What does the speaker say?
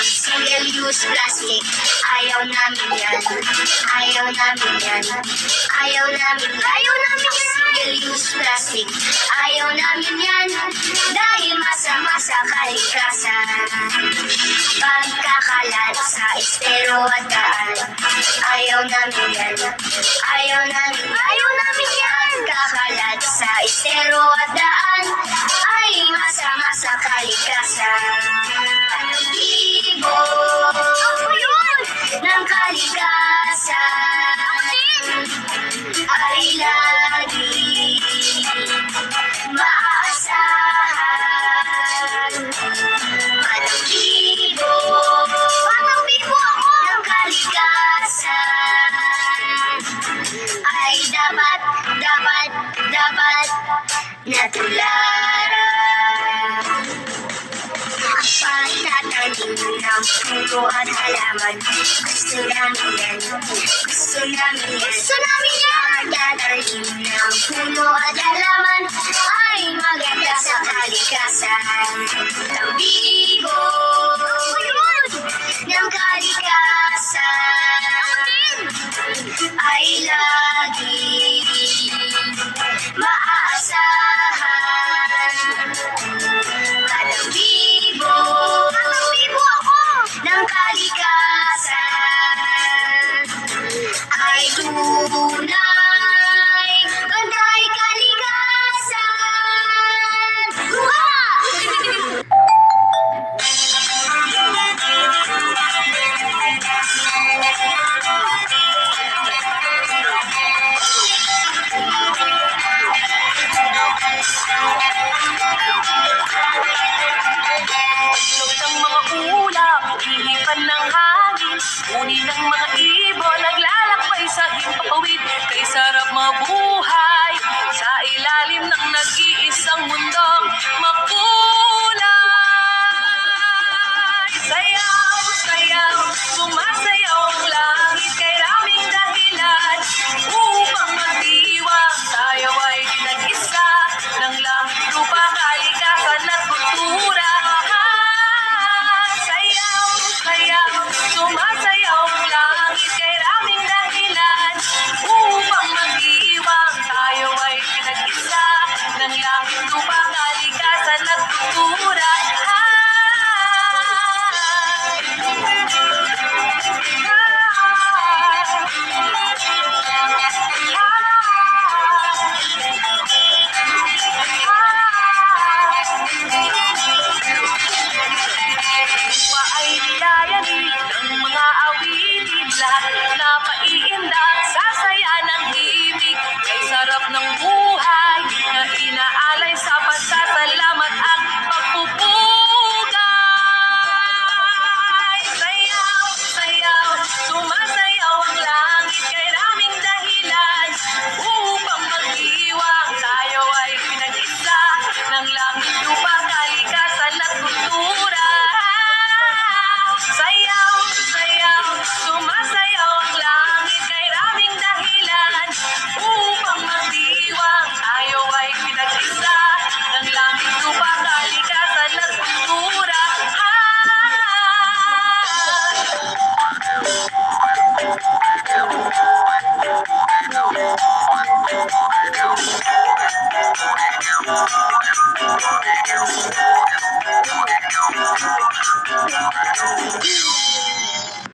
Single-use plastic, ayaw namin yan. Ayaw namin yan. Ayaw namin yan. Single-use plastic, ayaw namin yan. Dahil masama sa kalikasan. Pagkakalat sa estero at daan, ayaw namin yan. Ayaw namin yan. Pagkakalat sa estero at daan, ay masama sa kalikasan. Ng kalikasan ay lagi maaasahan. Panang-bibo ng kalikasan ay dapat natularan. Pagtatanim ng puno at halaman, gusto namin yan. Pagtatanim ng puno at halaman ay maganda sa kalikasan. Tambigo ng kalikasan ay lagi maaasahan.